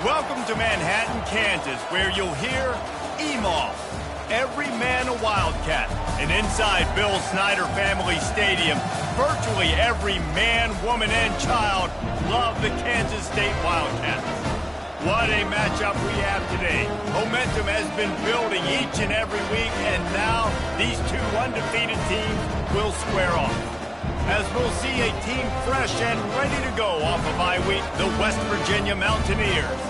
Welcome to Manhattan, Kansas, where you'll hear EMAW, every man a Wildcat. And inside Bill Snyder Family Stadium, virtually every man, woman, and child love the Kansas State Wildcats. What a matchup we have today. Momentum has been building each and every week, and now these two undefeated teams will square off. As we'll see a team fresh and ready to go off of bye week, the West Virginia Mountaineers,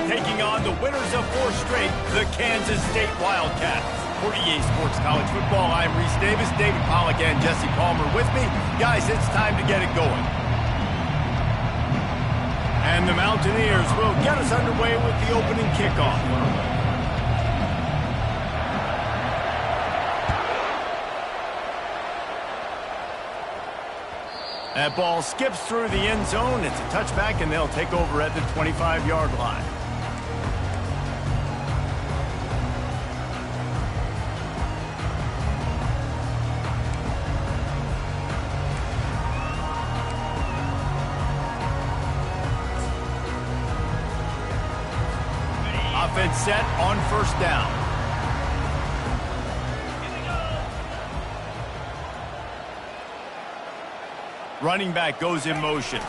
taking on the winners of 4 straight, the Kansas State Wildcats. For EA Sports College Football, I'm Reese Davis, David Pollack, and Jesse Palmer with me. Guys, it's time to get it going. And the Mountaineers will get us underway with the opening kickoff. That ball skips through the end zone. It's a touchback, and they'll take over at the 25-yard line. Offense set on first down. Running back goes in motion.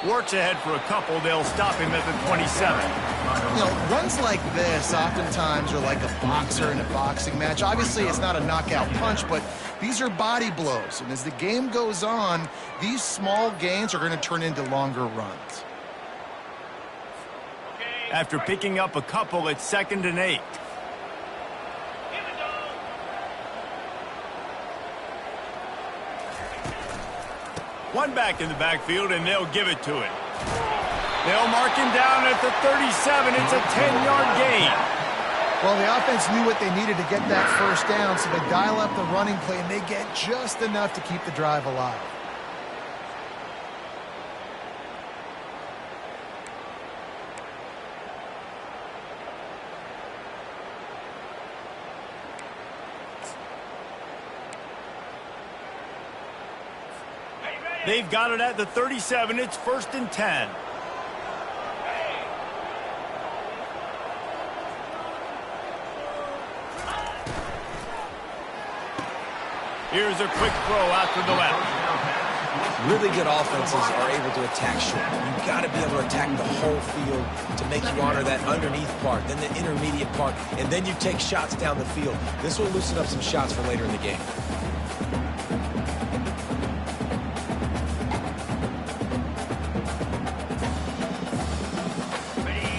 Works ahead for a couple. They'll stop him at the 27. You know, runs like this oftentimes are like a boxer in a boxing match. Obviously, it's not a knockout punch, but these are body blows. And as the game goes on, these small gains are going to turn into longer runs. After picking up a couple, it's 2nd and 8. One back in the backfield, and they'll give it to him. They'll mark him down at the 37. It's a 10-yard gain. Well, the offense knew what they needed to get that first down, so they dial up the running play, and they get just enough to keep the drive alive. They've got it at the 37. It's 1st and 10. Here's a quick throw out to the left. Really good offenses are able to attack short. You've got to be able to attack the whole field to make you honor that underneath part, then the intermediate part, and then you take shots down the field. This will loosen up some shots for later in the game.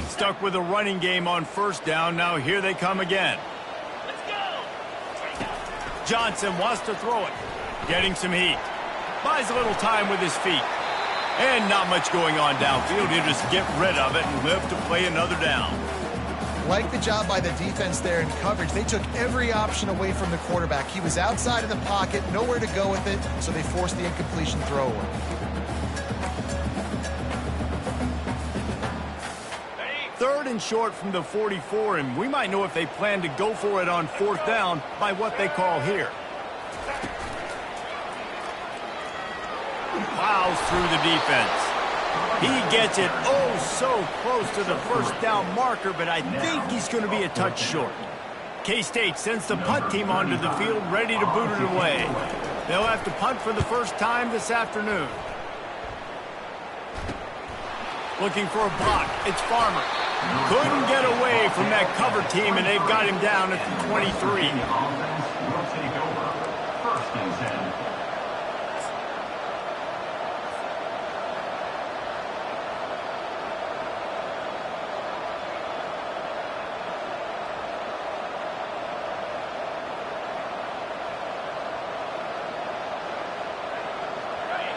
Stuck with a running game on first down. Now here they come again. Let's go. Johnson wants to throw it. Getting some heat. Buys a little time with his feet. And not much going on downfield. He'll just get rid of it and live to play another down. Like the job by the defense there in coverage. They took every option away from the quarterback. He was outside of the pocket, nowhere to go with it, so they forced the incompletion throw away. 3rd and short from the 44, and we might know if they plan to go for it on 4th down by what they call here. Plows through the defense. He gets it so close to the first down marker, but I think he's going to be a touch short. K-State sends the punt team onto the field, ready to boot it away. They'll have to punt for the first time this afternoon. Looking for a block. It's Farmer. Couldn't get away from that cover team, and they've got him down at the 23.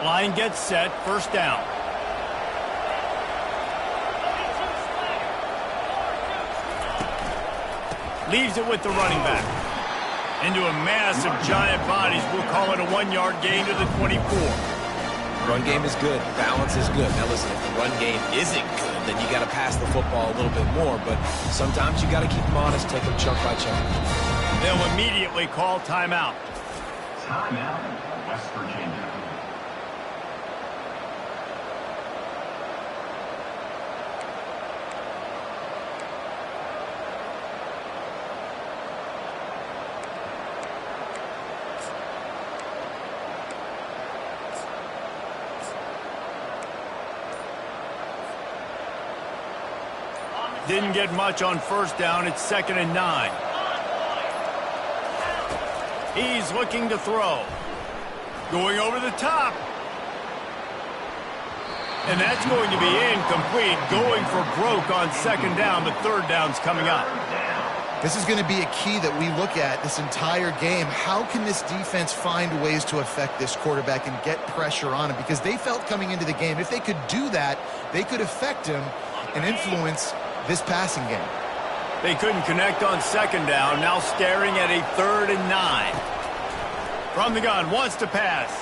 Line gets set, 1st down. Leaves it with the running back. Into a mass of giant bodies. We'll call it a 1-yard gain to the 24. Run game is good. Balance is good. Now listen, if the run game isn't good, then you got to pass the football a little bit more. But sometimes you got to keep them honest, take them chunk by chunk. They'll immediately call timeout. Timeout, West Virginia. Didn't get much on first down. It's 2nd and 9. He's looking to throw. Going over the top. And that's going to be incomplete. Going for broke on 2nd down, but 3rd down's coming up. This is going to be a key that we look at this entire game. How can this defense find ways to affect this quarterback and get pressure on him? Because they felt coming into the game, if they could do that, they could affect him and influence this passing game. They couldn't connect on 2nd down. Now staring at a 3rd and 9. From the gun, wants to pass.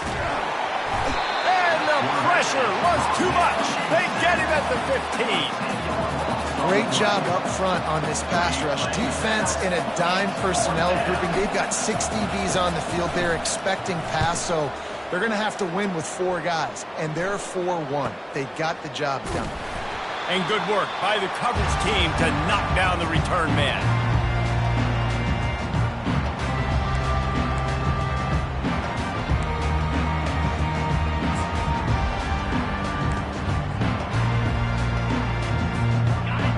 And the pressure was too much. They get him at the 15. Great job up front on this pass rush. Defense in a dime personnel grouping. They've got 6 DBs on the field. They're expecting pass, so they're going to have to win with 4 guys. And they're 4-1. They got the job done. And good work by the coverage team to knock down the return man.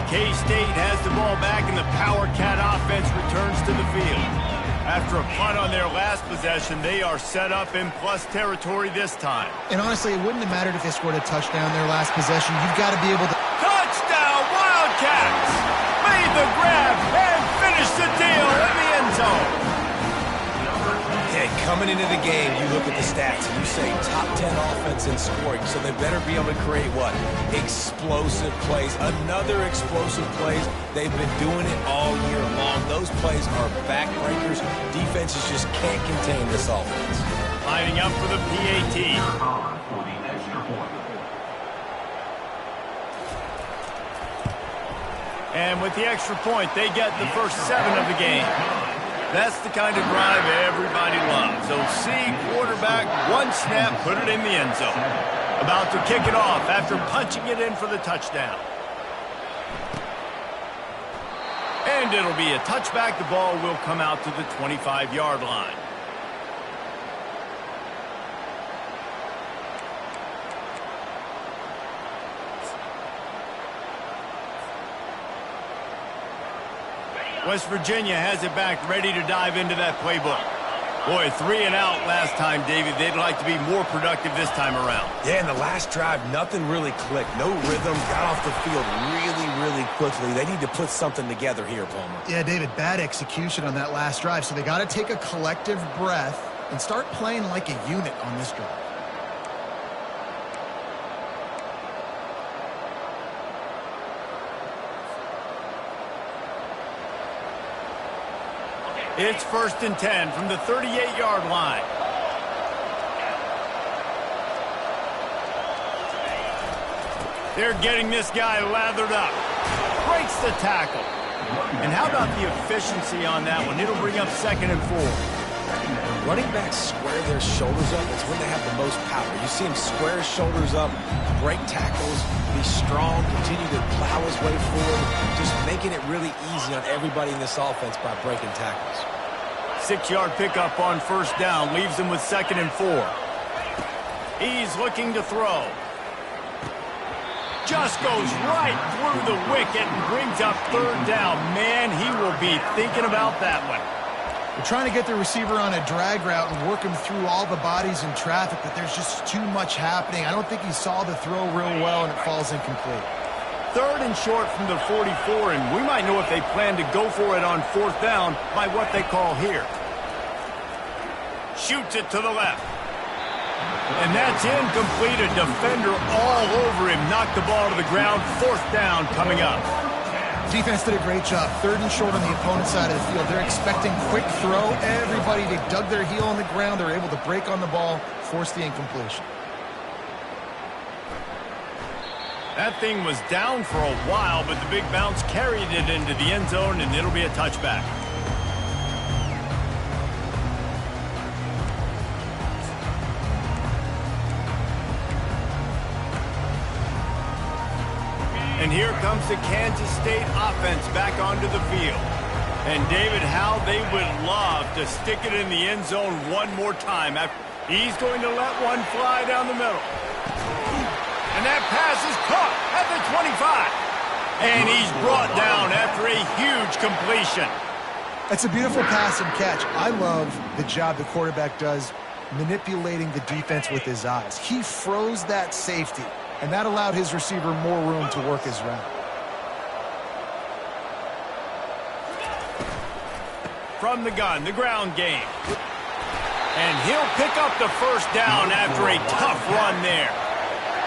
K-State has the ball back, and the Power Cat offense returns to the field. After a punt on their last possession, they are set up in plus territory this time. And honestly, it wouldn't have mattered if they scored a touchdown their last possession. You've got to be able to... Touchdown, Wildcats! Made the grab and finished the deal in the end zone. Yeah, coming into the game, you look at the stats and you say top 10 offense in scoring, so they better be able to create what? Explosive plays. Another explosive plays. They've been doing it all year long. Those plays are backbreakers. Defenses just can't contain this offense. Lining up for the PAT. And with the extra point, they get the first 7 of the game. That's the kind of drive everybody loves. OC, quarterback, 1 snap, put it in the end zone. About to kick it off after punching it in for the touchdown. And it'll be a touchback. The ball will come out to the 25-yard line. West Virginia has it back, ready to dive into that playbook. Boy, 3 and out last time, David. They'd like to be more productive this time around. Yeah, in the last drive, nothing really clicked. No rhythm, got off the field really quickly. They need to put something together here, Palmer. Yeah, David, bad execution on that last drive, so they got to take a collective breath and start playing like a unit on this drive. It's 1st and 10 from the 38-yard line. They're getting this guy lathered up. Breaks the tackle. And how about the efficiency on that one? It'll bring up 2nd and 4. Running backs square their shoulders up. It's when they have the most power. You see him square his shoulders up, break tackles, be strong, continue to plow his way forward, just making it really easy on everybody in this offense by breaking tackles. 6-yard pickup on 1st down leaves him with 2nd and 4. He's looking to throw. Just goes right through the wicket and brings up 3rd down. Man, he will be thinking about that one. They're trying to get the receiver on a drag route and work him through all the bodies in traffic, but there's just too much happening. I don't think he saw the throw real well, and it falls incomplete. 3rd and short from the 44, and we might know if they plan to go for it on 4th down by what they call here. Shoots it to the left. And that's incomplete. A defender all over him. Knocked the ball to the ground. 4th down coming up. Defense did a great job. 3rd and short on the opponent's side of the field. They're expecting quick throw. Everybody, they dug their heel on the ground. They're able to break on the ball, force the incompletion. That thing was down for a while, but the big bounce carried it into the end zone, and it'll be a touchback. And here comes the Kansas State offense back onto the field. And David, how they would love to stick it in the end zone one more time. He's going to let one fly down the middle. And that pass is caught at the 25. And he's brought down after a huge completion. It's a beautiful pass and catch. I love the job the quarterback does manipulating the defense with his eyes. He froze that safety, and that allowed his receiver more room to work his route. From the gun, the ground game. And he'll pick up the first down after a tough run there.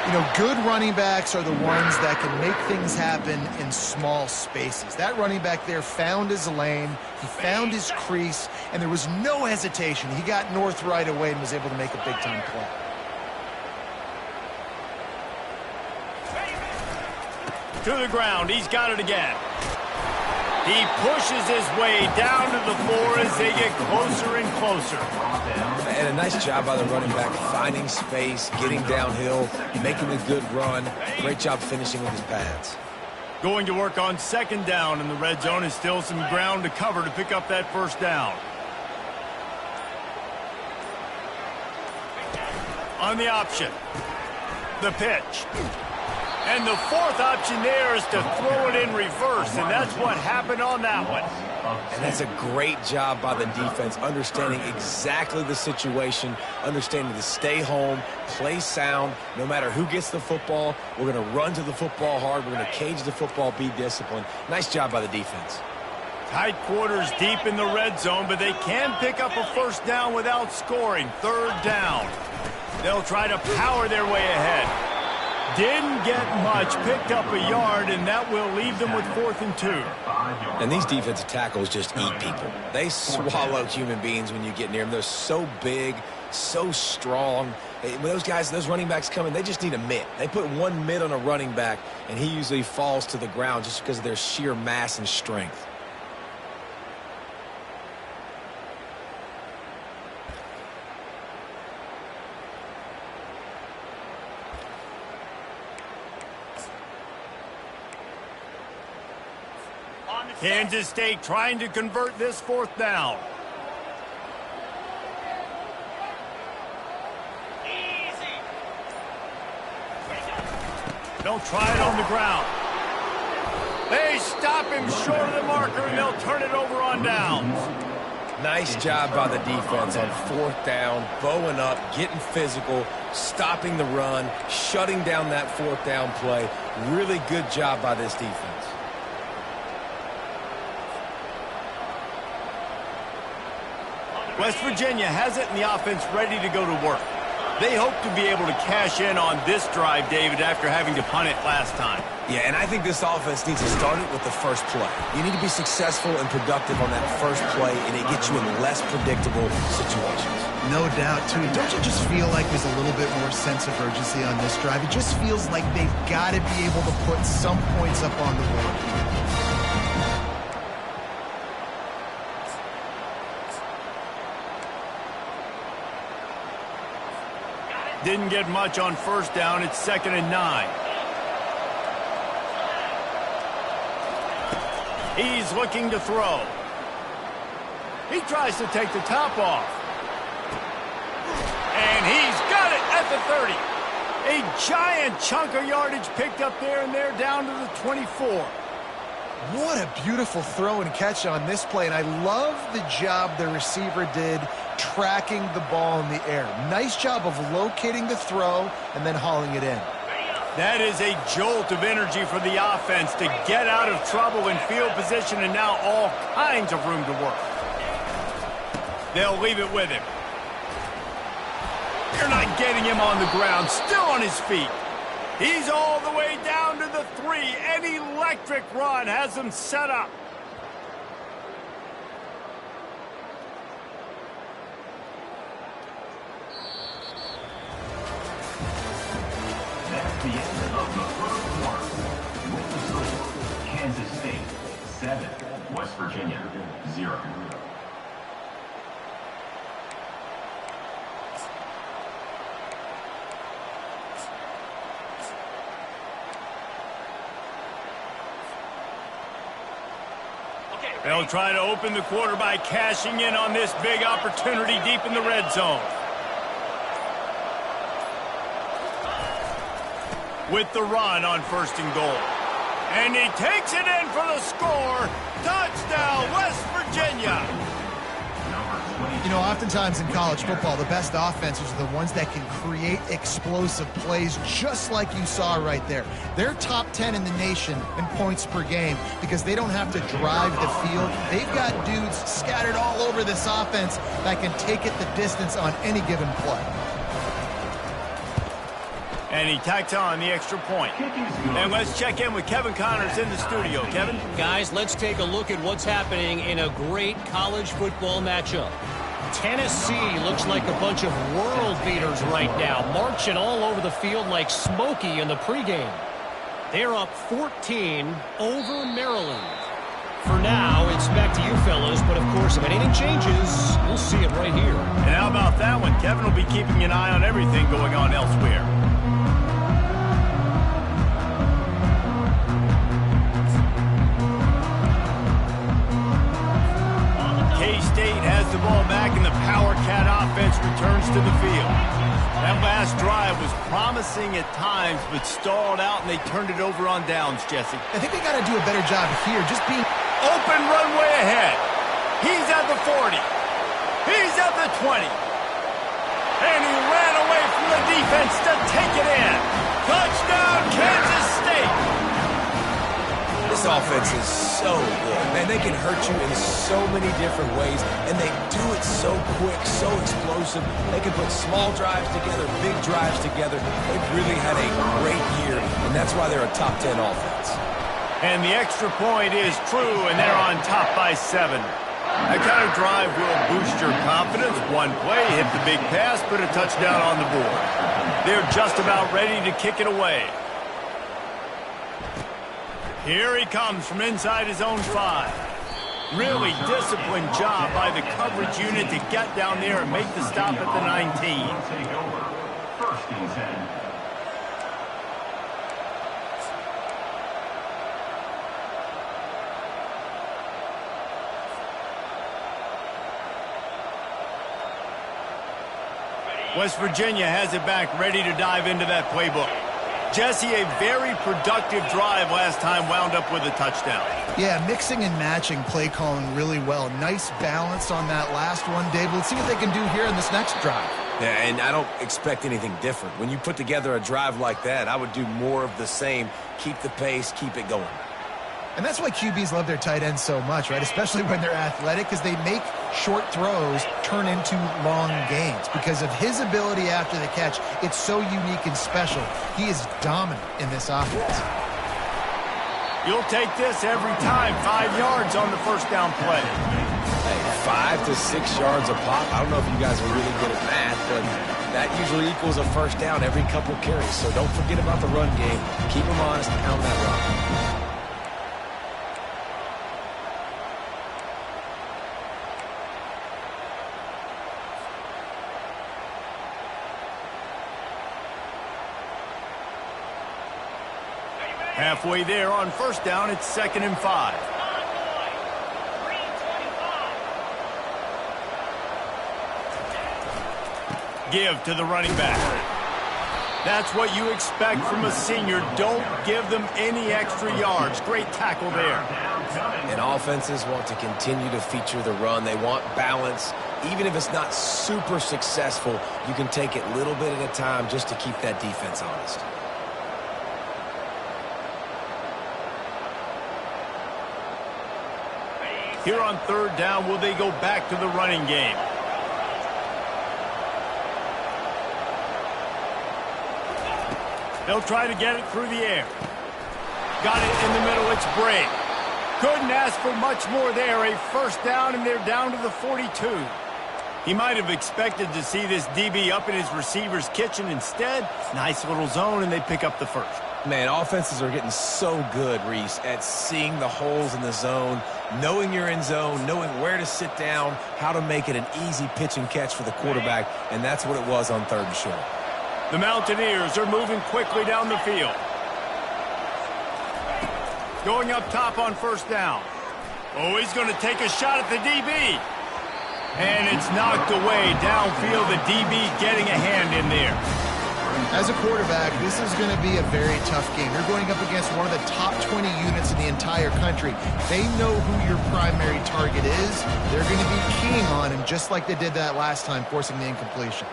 You know, good running backs are the ones that can make things happen in small spaces. That running back there found his lane, he found his crease, and there was no hesitation. He got north right away and was able to make a big-time play. To the ground, he's got it again. He pushes his way down to the floor as they get closer and closer. And a nice job by the running back, finding space, getting downhill, making a good run. Great job finishing with his pads. Going to work on second down in the red zone is still some ground to cover to pick up that first down. On the option, the pitch. And the fourth option there is to throw it in reverse, and that's what happened on that one. And that's a great job by the defense, understanding exactly the situation, understanding to stay home, play sound. No matter who gets the football, we're going to run to the football hard. We're going to cage the football, be disciplined. Nice job by the defense. Tight quarters deep in the red zone, but they can pick up a first down without scoring. Third down. They'll try to power their way ahead. Didn't get much, picked up a yard, and that will leave them with 4th and 2. And these defensive tackles just eat people. They swallow human beings when you get near them. They're so big, so strong. When those guys, those running backs come in, they just need a mitt. They put one mitt on a running back, and he usually falls to the ground just because of their sheer mass and strength. Kansas State trying to convert this 4th down. They'll try it on the ground. They stop him short of the marker, and they'll turn it over on downs. Nice job by the defense on 4th down, bowing up, getting physical, stopping the run, shutting down that 4th down play. Really good job by this defense. West Virginia has it, and the offense ready to go to work. They hope to be able to cash in on this drive, David, after having to punt it last time. Yeah, and I think this offense needs to start it with the first play. You need to be successful and productive on that first play, and it gets you in less predictable situations. No doubt, too. Don't you just feel like there's a little bit more sense of urgency on this drive? It just feels like they've got to be able to put some points up on the board here. Didn't get much on first down. It's 2nd and 9. He's looking to throw. He tries to take the top off. And he's got it at the 30. A giant chunk of yardage picked up there, and they're down to the 24. What a beautiful throw and catch on this play, and I love the job the receiver did tracking the ball in the air. Nice job of locating the throw and then hauling it in. That is a jolt of energy for the offense to get out of trouble in field position, and now all kinds of room to work. They'll leave it with him. They're not getting him on the ground, still on his feet. He's all the way down to the 3. An electric run has him set up. That's the end of the first quarter. With the score, Kansas State 7, West Virginia 0. They'll try to open the quarter by cashing in on this big opportunity deep in the red zone. With the run on 1st and goal. And he takes it in for the score. Touchdown, West Virginia. You know, oftentimes in college football, the best offenses are the ones that can create explosive plays, just like you saw right there. They're top 10 in the nation in points per game because they don't have to drive the field. They've got dudes scattered all over this offense that can take it the distance on any given play. And he tacks on the extra point. And let's check in with Kevin Connors in the studio. Kevin? Guys, let's take a look at what's happening in a great college football matchup. Tennessee looks like a bunch of world beaters right now, marching all over the field like Smokey in the pregame. They're up 14 over Maryland. For now, it's back to you fellas, but of course, if anything changes, we'll see it right here. And how about that one? Kevin will be keeping an eye on everything going on elsewhere. K-State has the ball back, and the Power Cat offense returns to the field. That last drive was promising at times, but stalled out, and they turned it over on downs, Jesse. I think they got to do a better job here, just being open runway ahead. He's at the 40. He's at the 20. And he ran away from the defense to take it in. Touchdown, Kansas State. This offense is so good. Man, they can hurt you in so many different ways, and they do it so quick, so explosive. They can put small drives together, big drives together. They've really had a great year, and that's why they're a top 10 offense. And the extra point is true, and they're on top by 7. That kind of drive will boost your confidence. One play, hit the big pass, put a touchdown on the board. They're just about ready to kick it away. Here he comes from inside his own 5. Really disciplined job by the coverage unit to get down there and make the stop at the 19. Take over. First and 10. West Virginia has it back, ready to dive into that playbook. Jesse, a very productive drive last time, wound up with a touchdown. Yeah, mixing and matching play calling really well. Nice balance on that last one, Dave. Let's see what they can do here in this next drive. Yeah, and I don't expect anything different. When you put together a drive like that, I would do more of the same. Keep the pace, keep it going. And that's why QBs love their tight ends so much, right? Especially when they're athletic, because they make short throws turn into long gains. Because of his ability after the catch, it's so unique and special. He is dominant in this offense. You'll take this every time. 5 yards on the first down play. Hey, 5 to 6 yards a pop. I don't know if you guys are really good at math, but that usually equals a first down every couple carries. So don't forget about the run game. Keep them honest and pound that rock. Halfway there on first down, it's 2nd and 5. Give to the running back. That's what you expect from a senior. Don't give them any extra yards. Great tackle there. And offenses want to continue to feature the run. They want balance. Even if it's not super successful, you can take it little bit at a time just to keep that defense honest. Here on 3rd down, will they go back to the running game? They'll try to get it through the air. Got it in the middle, it's Bray. Couldn't ask for much more there. A first down, and they're down to the 42. He might have expected to see this DB up in his receiver's kitchen. Instead, nice little zone, and they pick up the first. Man, offenses are getting so good, Reese, at seeing the holes in the zone, knowing you're in zone, knowing where to sit down, how to make it an easy pitch and catch for the quarterback, and that's what it was on 3rd and short. The Mountaineers are moving quickly down the field. Going up top on first down. Oh, he's going to take a shot at the DB. And it's knocked away downfield, the DB getting a hand in there. As a quarterback, this is going to be a very tough game. You're going up against one of the top 20 units in the entire country. They know who your primary target is. They're going to be keying on him just like they did that last time, forcing the incompletion.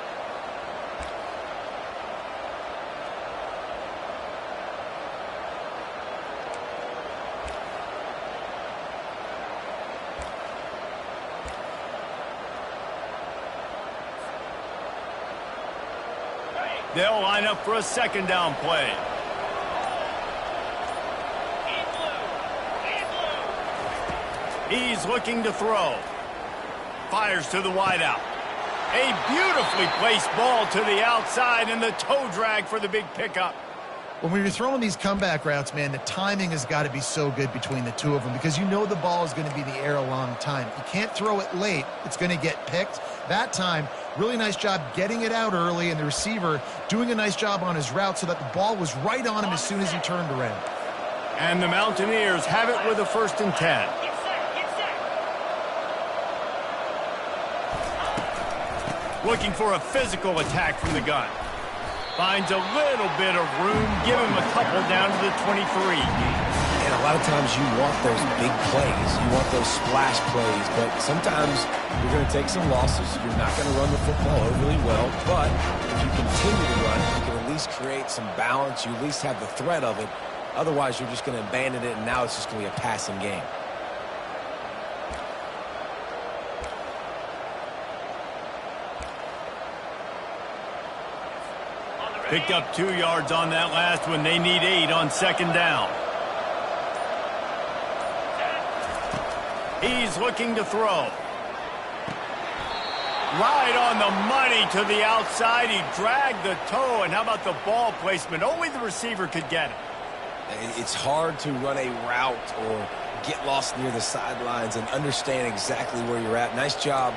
They'll line up for a second down play. He's looking to throw. Fires to the wideout. A beautifully placed ball to the outside and the toe drag for the big pickup. When you're throwing these comeback routes, man, the timing has got to be so good between the two of them because you know the ball is going to be in the air a long time. You can't throw it late. It's going to get picked. That time, really nice job getting it out early, and the receiver doing a nice job on his route so that the ball was right on him as soon as he turned around. And the Mountaineers have it with a 1st and 10. Looking for a physical attack from the gun. Finds a little bit of room. Give him a couple down to the 23. And a lot of times you want those big plays. You want those splash plays. But sometimes you're going to take some losses. You're not going to run the football overly well. But if you continue to run, you can at least create some balance. You at least have the threat of it. Otherwise, you're just going to abandon it, and now it's just going to be a passing game. Picked up 2 yards on that last one. They need 8 on second down. He's looking to throw. Right on the money to the outside. He dragged the toe. And how about the ball placement? Only the receiver could get it. It's hard to run a route or get lost near the sidelines and understand exactly where you're at. Nice job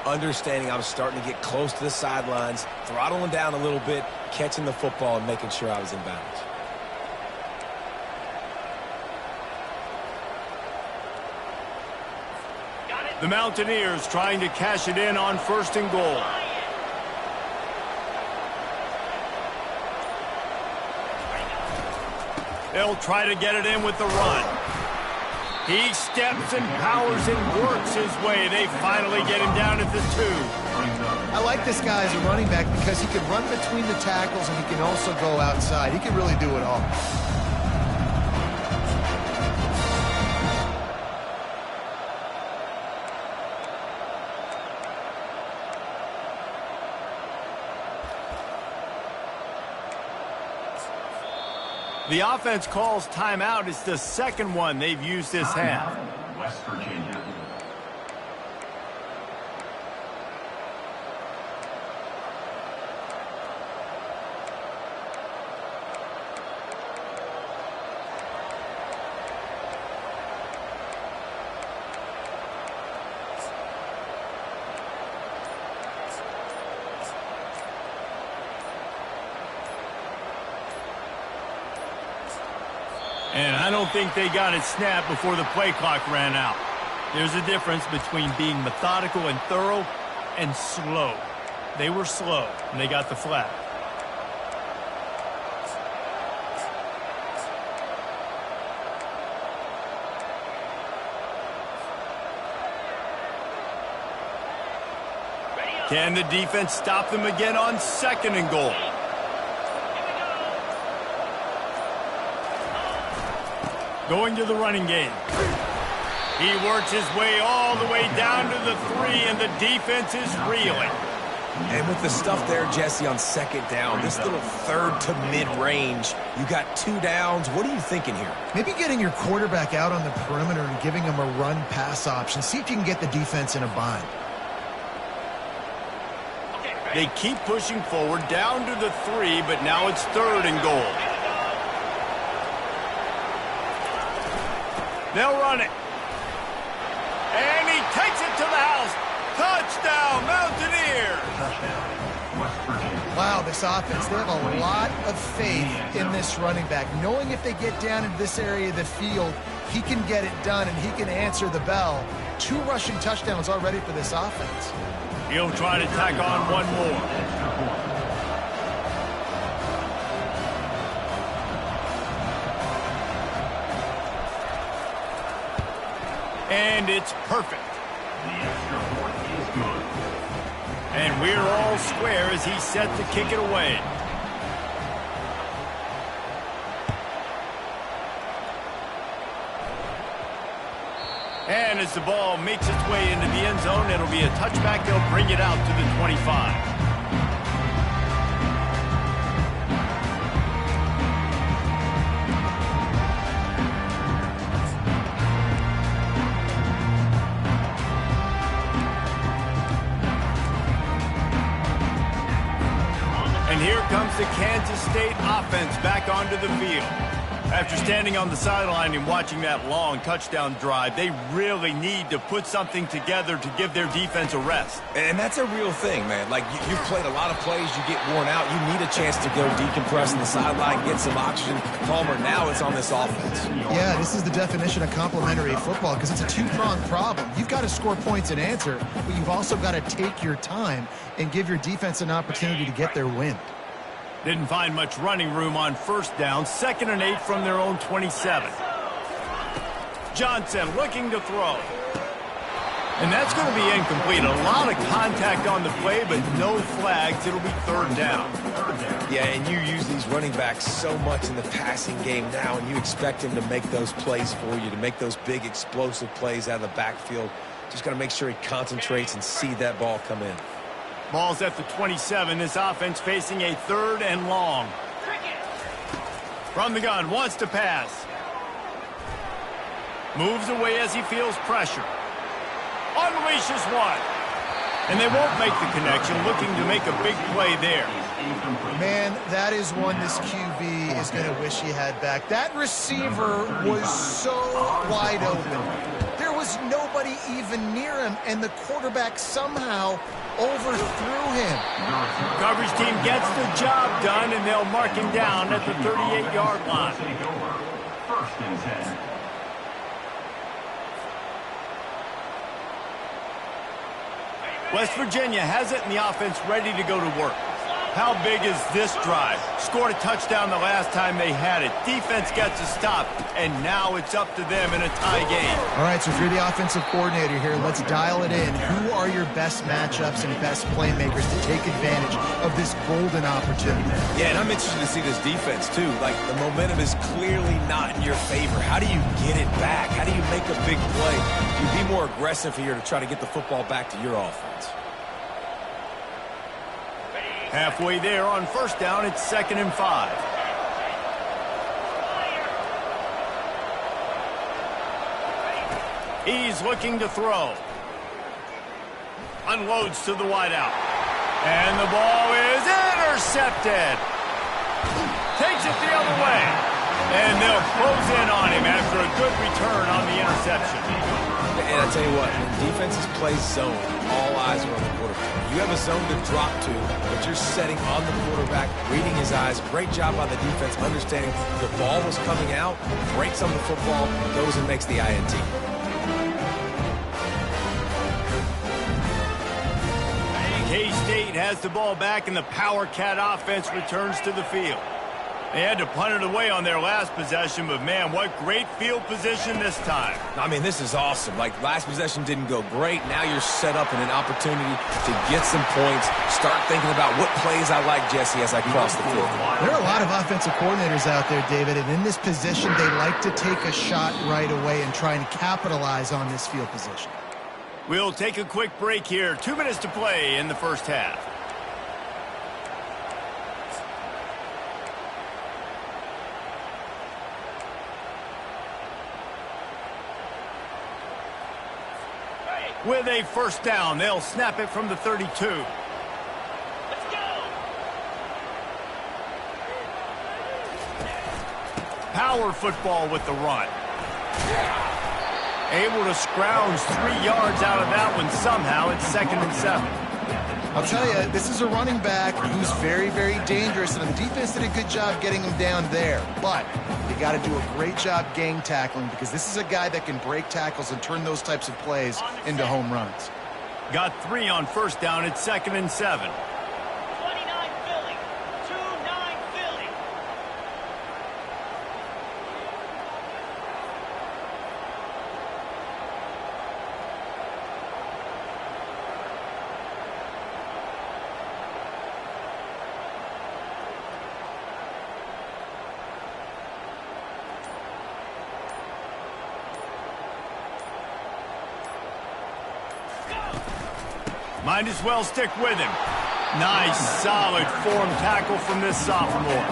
understanding I was starting to get close to the sidelines, throttling down a little bit, catching the football and making sure I was in bounds. The Mountaineers trying to cash it in on 1st and goal. They'll try to get it in with the run. He steps and powers and works his way. They finally get him down at the 2. I like this guy as a running back because he can run between the tackles and he can also go outside. He can really do it all. The offense calls timeout. It's the second one they've used this half. West Virginia. And I don't think they got it snapped before the play clock ran out. There's a difference between being methodical and thorough and slow. They were slow, and they got the flag. Can the defense stop them again on 2nd and goal? Going to the running game. He works his way all the way down to the 3, and the defense is reeling. And with the stuff there, Jesse, on 2nd down, this little 3rd to mid-range, you got 2 downs. What are you thinking here? Maybe getting your quarterback out on the perimeter and giving him a run-pass option. See if you can get the defense in a bind. They keep pushing forward down to the 3, but now it's 3rd and goal. They'll run it. And he takes it to the house. Touchdown, Mountaineers! Wow, this offense, they have a lot of faith in this running back. Knowing if they get down into this area of the field, he can get it done and he can answer the bell. 2 rushing touchdowns already for this offense. He'll try to tack on one more. And it's perfect. The extra point is good. And we're all square as he's set to kick it away. And as the ball makes its way into the end zone, it'll be a touchback. They'll bring it out to the 25. And here comes the Kansas State offense back onto the field. After standing on the sideline and watching that long touchdown drive, they really need to put something together to give their defense a rest. And that's a real thing, man. Like, you've played a lot of plays, you get worn out, you need a chance to go decompress on the sideline, get some oxygen. Palmer, now it's on this offense. Yeah, this is the definition of complementary football because it's a two-pronged problem. You've got to score points and answer, but you've also got to take your time and give your defense an opportunity to get their wind. Didn't find much running room on first down. 2nd and 8 from their own 27. Johnson looking to throw. And that's going to be incomplete. A lot of contact on the play, but no flags. It'll be 3rd down. Yeah, and you use these running backs so much in the passing game now, and you expect him to make those plays for you, to make those big explosive plays out of the backfield. Just got to make sure he concentrates and see that ball come in. Ball's at the 27. This offense facing a 3rd and long. From the gun, wants to pass. Moves away as he feels pressure. Unleashes one. And they won't make the connection, looking to make a big play there. Man, that is one this QB is going to wish he had back. That receiver was so wide open. There was nobody even near him, and the quarterback somehow overthrew him. Coverage team gets the job done, and they'll mark him down at the 38-yard line. Take over. 1st and 10. West Virginia has it in the offense ready to go to work. How big is this drive? Scored a touchdown the last time they had it. Defense gets a stop, and now it's up to them in a tie game. All right, so if you're the offensive coordinator here, let's dial it in. Who are your best matchups and best playmakers to take advantage of this golden opportunity? Yeah, and I'm interested to see this defense, too. Like, the momentum is clearly not in your favor. How do you get it back? How do you make a big play? You be more aggressive here to try to get the football back to your offense. Halfway there on 1st down, it's 2nd and 5. He's looking to throw. Unloads to the wideout. And the ball is intercepted. Takes it the other way. And they'll close in on him after a good return on the interception. And I tell you what, when defenses play zone, all eyes are on the quarterback. You have a zone to drop to, but you're setting on the quarterback, reading his eyes. Great job by the defense, understanding the ball was coming out, breaks on the football, goes and makes the INT. K-State has the ball back, and the Power Cat offense returns to the field. They had to punt it away on their last possession, but man, what great field position this time. I mean, this is awesome. Like, last possession didn't go great. Now you're set up in an opportunity to get some points. Start thinking about what plays I like, Jesse, as I cross the field. There are a lot of offensive coordinators out there, David, and in this position, they like to take a shot right away and try and capitalize on this field position. We'll take a quick break here. 2 minutes to play in the 1st half. With a 1st down, they'll snap it from the 32. Let's go! Power football with the run. Able to scrounge 3 yards out of that one somehow. It's 2nd and 7. I'll tell you, this is a running back who's very, very dangerous, and the defense did a good job getting him down there. But you got to do a great job gang tackling because this is a guy that can break tackles and turn those types of plays into home runs. Got 3 on 1st down. It's 2nd and 7. 29 Philly. 2-9 Philly. Might as well stick with him. Nice, solid form tackle from this sophomore.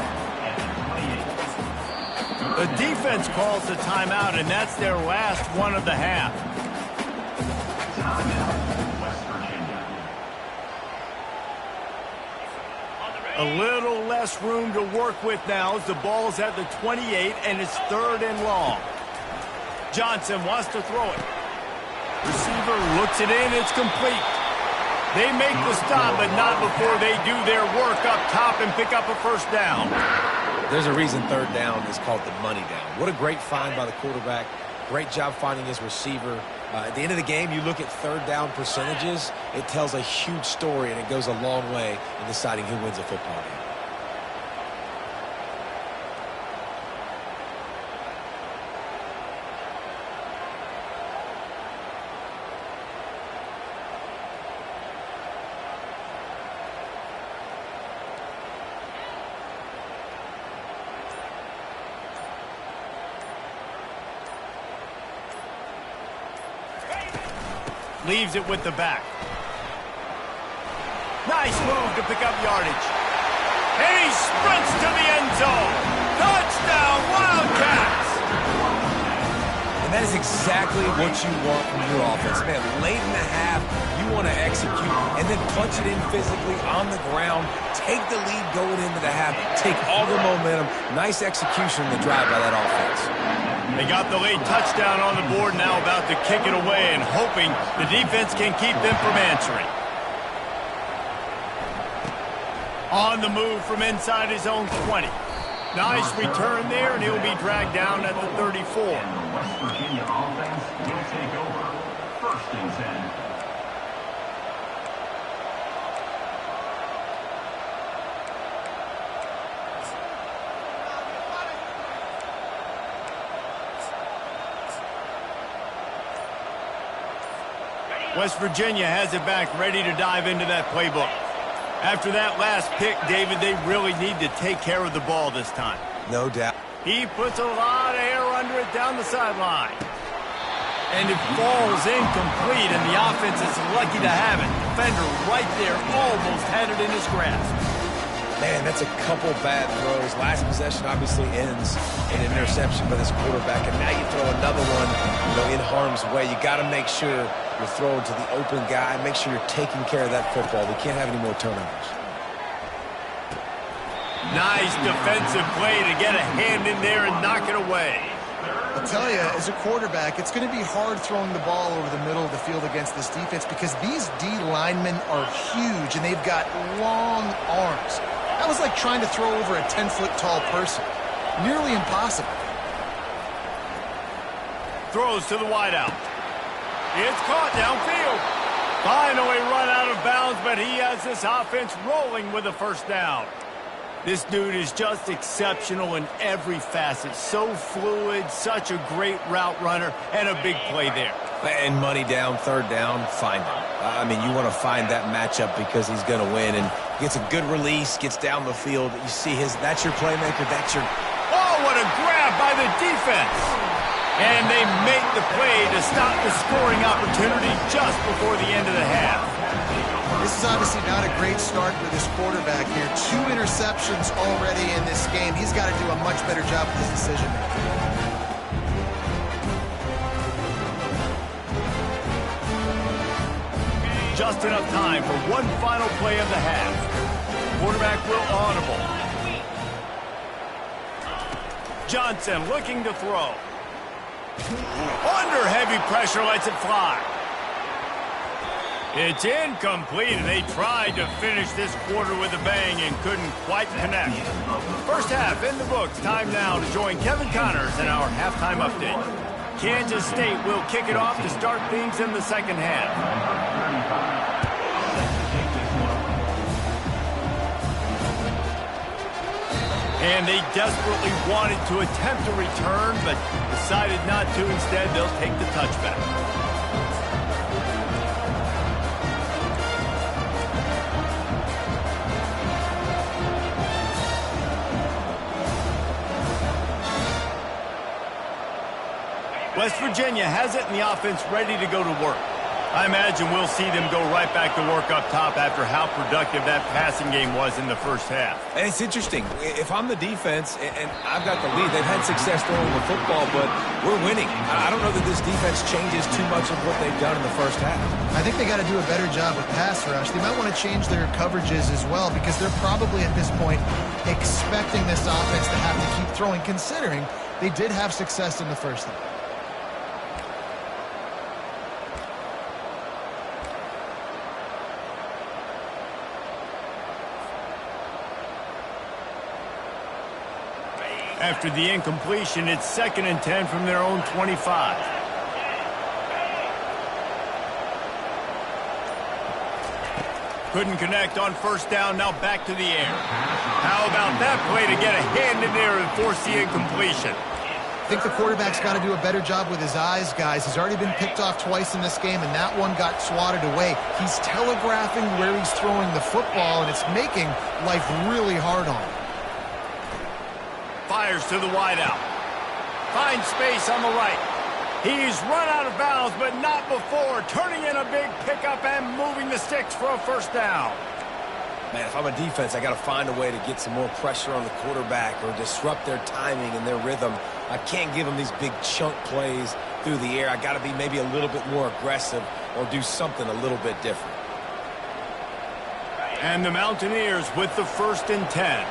The defense calls the timeout, and that's their last one of the half. A little less room to work with now as the ball's at the 28 and it's 3rd and long. Johnson wants to throw it. Receiver looks it in, it's complete. They make the stop, but not before they do their work up top and pick up a first down. There's a reason 3rd down is called the money down. What a great find by the quarterback. Great job finding his receiver. At the end of the game, you look at 3rd down percentages. It tells a huge story, and it goes a long way in deciding who wins a football game. Leaves it with the back. Nice move to pick up yardage. And he sprints to the end zone. Touchdown, Wildcats! And that is exactly what you want from your offense. Man, late in the half, you want to execute and then punch it in physically on the ground. Take the lead going into the half. Take all the momentum. Nice execution in the drive by that offense. They got the late touchdown on the board, now about to kick it away and hoping the defense can keep them from answering. On the move from inside his own 20. Nice return there, and he'll be dragged down at the 34. And the West Virginia offense will take over. 1st and 10. West Virginia has it back, ready to dive into that playbook. After that last pick, David, they really need to take care of the ball this time. No doubt. He puts a lot of air under it down the sideline. And it falls incomplete, and the offense is lucky to have it. Defender right there almost had it in his grasp. Man, that's a couple bad throws. Last possession obviously ends in an interception by this quarterback, and now you throw another one, in harm's way. You got to make sure you're throwing to the open guy. Make sure you're taking care of that football. We can't have any more turnovers. Nice defensive play to get a hand in there and knock it away. I'll tell you, as a quarterback, it's going to be hard throwing the ball over the middle of the field against this defense because these D linemen are huge and they've got long arms. That was like trying to throw over a 10-foot tall person. Nearly impossible. Throws to the wideout. It's caught downfield. Finally run out of bounds, but he has this offense rolling with a first down. This dude is just exceptional in every facet. So fluid, such a great route runner, and a big play there. And money down, 3rd down, find him. I mean, you want to find that matchup because he's going to win. And gets a good release, gets down the field. You see that's your playmaker, that's your... Oh, what a grab by the defense. And they make the play to stop the scoring opportunity just before the end of the half. This is obviously not a great start for this quarterback here. 2 interceptions already in this game. He's got to do a much better job with his decision making. Just enough time for one final play of the half. Quarterback will audible. Johnson looking to throw. Under heavy pressure, lets it fly. It's incomplete, and they tried to finish this quarter with a bang and couldn't quite connect. First half in the books. Time now to join Kevin Connors in our halftime update. Kansas State will kick it off to start things in the second half. And they desperately wanted to attempt a return, but decided not to. Instead, they'll take the touchback. West Virginia has it, and the offense ready to go to work. I imagine we'll see them go right back to work up top after how productive that passing game was in the first half. And it's interesting. If I'm the defense and I've got the lead, they've had success throwing the football, but we're winning. I don't know that this defense changes too much of what they've done in the first half. I think they got to do a better job with pass rush. They might want to change their coverages as well because they're probably at this point expecting this offense to have to keep throwing, considering they did have success in the first half. After the incompletion, it's 2nd and 10 from their own 25. Couldn't connect on first down, now back to the air. How about that play to get a hand in there and force the incompletion? I think the quarterback's got to do a better job with his eyes, guys. He's already been picked off twice in this game, and that one got swatted away. He's telegraphing where he's throwing the football, and it's making life really hard on him. Fires to the wideout. Finds space on the right. He's run out of bounds, but not before. Turning in a big pickup and moving the sticks for a first down. Man, if I'm a defense, I got to find a way to get some more pressure on the quarterback or disrupt their timing and their rhythm. I can't give them these big chunk plays through the air. I got to be maybe a little bit more aggressive or do something a little bit different. And the Mountaineers with the 1st and 10.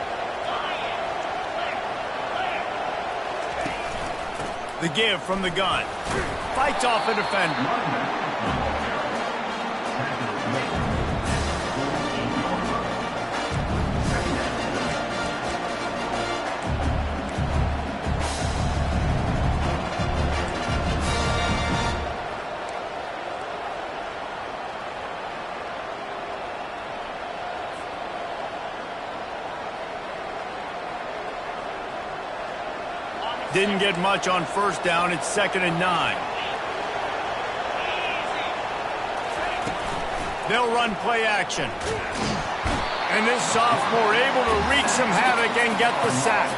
The give from the gun. Fights off a defender. Didn't get much on first down. It's 2nd and 9. They'll run play action. And this sophomore able to wreak some havoc and get the sack.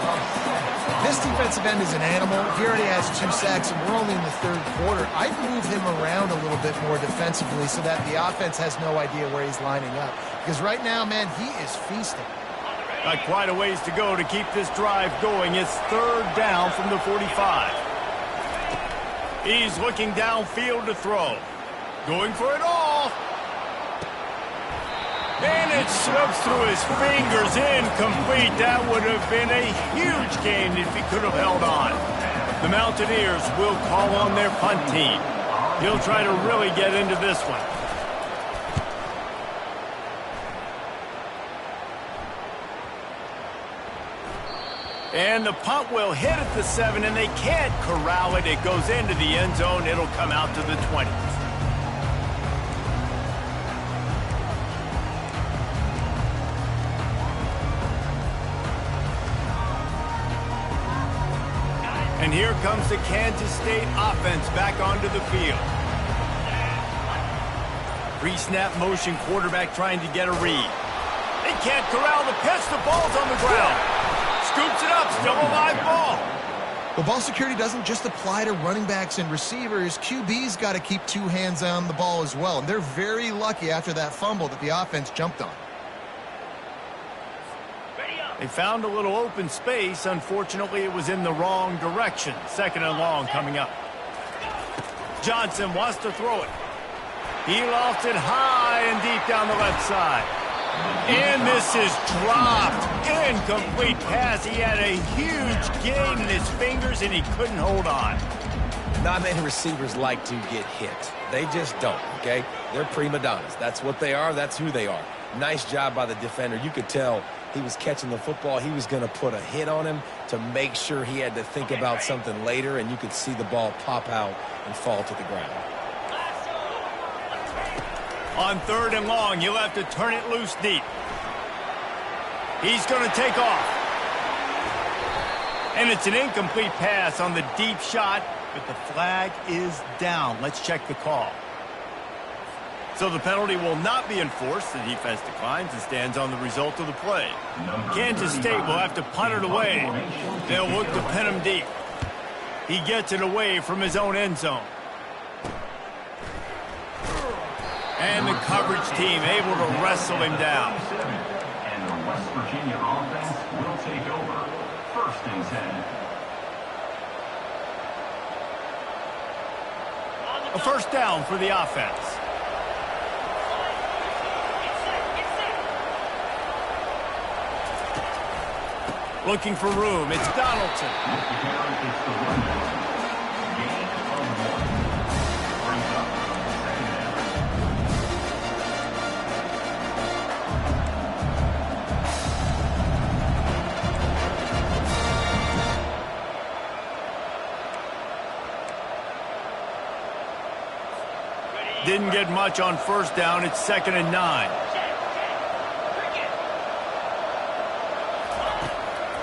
This defensive end is an animal. He already has 2 sacks, and we're only in the 3rd quarter. I'd move him around a little bit more defensively so that the offense has no idea where he's lining up. Because right now, man, he is feasting. Got quite a ways to go to keep this drive going. It's 3rd down from the 45. He's looking downfield to throw. Going for it all. And it slips through his fingers, incomplete. That would have been a huge gain if he could have held on. The Mountaineers will call on their punt team. He'll try to really get into this one. And the punt will hit at the 7, and they can't corral it. It goes into the end zone. It'll come out to the 20. And here comes the Kansas State offense back onto the field. Pre-snap motion, quarterback trying to get a read. They can't corral the pitch. The ball's on the ground. Scoops it up, still a live ball. Well, ball security doesn't just apply to running backs and receivers. QB's got to keep 2 hands on the ball as well. And they're very lucky after that fumble that the offense jumped on. They found a little open space. Unfortunately, it was in the wrong direction. 2nd and long coming up. Johnson wants to throw it. He lofts it high and deep down the left side. And this is dropped. Incomplete pass. He had a huge gain in his fingers, and he couldn't hold on. Not many receivers like to get hit. They just don't, okay? They're prima donnas. That's what they are. That's who they are. Nice job by the defender. You could tell he was catching the football. He was going to put a hit on him to make sure he had to think about something later, and you could see the ball pop out and fall to the ground. On 3rd and long, you'll have to turn it loose deep. He's going to take off. And it's an incomplete pass on the deep shot, but the flag is down. Let's check the call. So the penalty will not be enforced. The defense declines and stands on the result of the play. Kansas State will have to punt it away. They'll look to pin him deep. He gets it away from his own end zone. And the coverage team able to wrestle him down. And the West Virginia offense will take over. 1st and 10. A 1st down for the offense. Looking for room. It's Donaldson. Didn't get much on 1st down. It's 2nd and 9.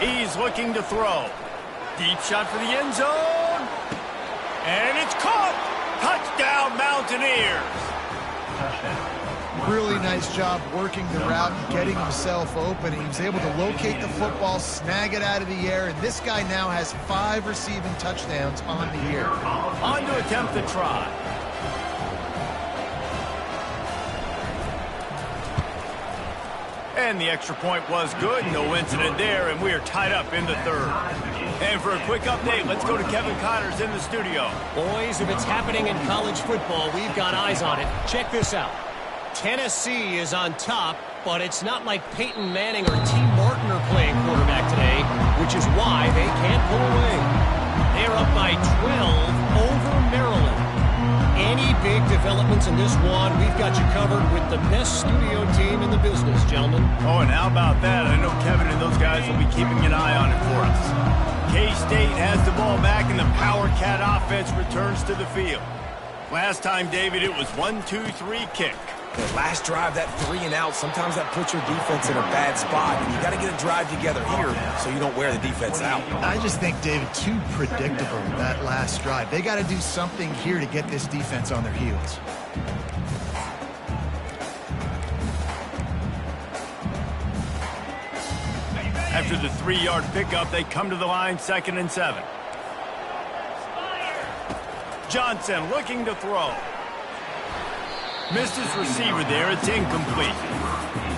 He's looking to throw. Deep shot for the end zone. And it's caught. Touchdown, Mountaineers. Really nice job working the route and getting himself open. He was able to locate the football, snag it out of the air, and this guy now has 5 receiving touchdowns on the year. On to attempt the try. And the extra point was good. No incident there, and we are tied up in the 3rd. And for a quick update, let's go to Kevin Connors in the studio. Boys, if it's happening in college football, we've got eyes on it. Check this out. Tennessee is on top, but it's not like Peyton Manning or T. Martin are playing quarterback today, which is why they can't pull away. They're up by 12 over Maryland. Any big developments in this one, we've got you covered with the best studio team in the business, gentlemen. Oh, and how about that? I know Kevin and those guys will be keeping an eye on it for us. K-State has the ball back, and the Power Cat offense returns to the field. Last time, David, it was 1-2-3 kick. The last drive, that 3 and out, sometimes that puts your defense in a bad spot. And you got to get a drive together here so you don't wear the defense out. I just think, David, too predictable, that last drive. They got to do something here to get this defense on their heels. After the 3-yard pickup, they come to the line, 2nd and 7. Johnson looking to throw. Missed his receiver there. It's incomplete.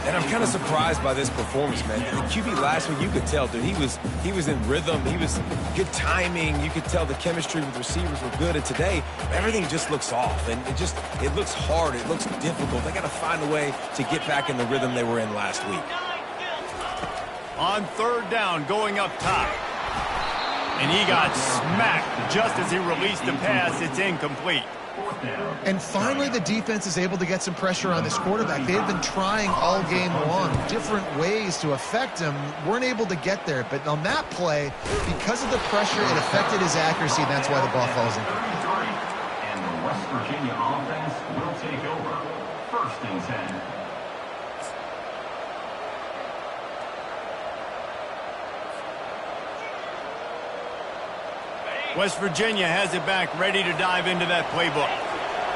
And I'm kind of surprised by this performance, man. The QB last week, you could tell, dude, he was in rhythm. He was good timing. You could tell the chemistry with receivers were good. And today, everything just looks off. And it looks hard. It looks difficult. They got to find a way to get back in the rhythm they were in last week. On 3rd down, going up top. And he got smacked just as he released the pass. It's incomplete. And finally, the defense is able to get some pressure on this quarterback. They had been trying all game long, different ways to affect him, weren't able to get there. But on that play, because of the pressure, it affected his accuracy, and that's why the ball falls in. And the West Virginia offense will take over. 1st and 10. West Virginia has it back, ready to dive into that playbook.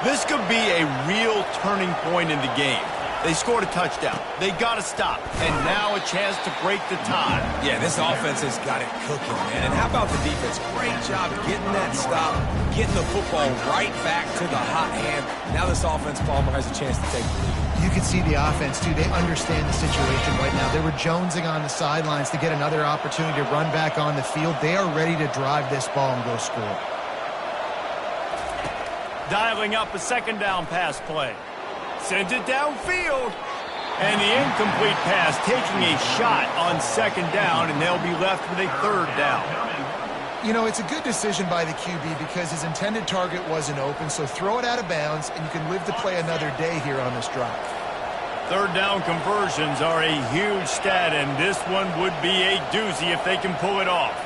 This could be a real turning point in the game. They scored a touchdown. They got to stop. And now a chance to break the tie. Yeah, this offense has got it cooking, man. And how about the defense? Great job getting that stop, getting the football right back to the hot hand. Now this offense, Palmer, has a chance to take the lead. You can see the offense, too. They understand the situation right now. They were jonesing on the sidelines to get another opportunity to run back on the field. They are ready to drive this ball and go score. Dialing up a 2nd down pass play. Sends it downfield. And the incomplete pass taking a shot on 2nd down, and they'll be left with a 3rd down. You know, it's a good decision by the QB because his intended target wasn't open, so throw it out of bounds, and you can live to play another day here on this drive. 3rd down conversions are a huge stat, and this one would be a doozy if they can pull it off.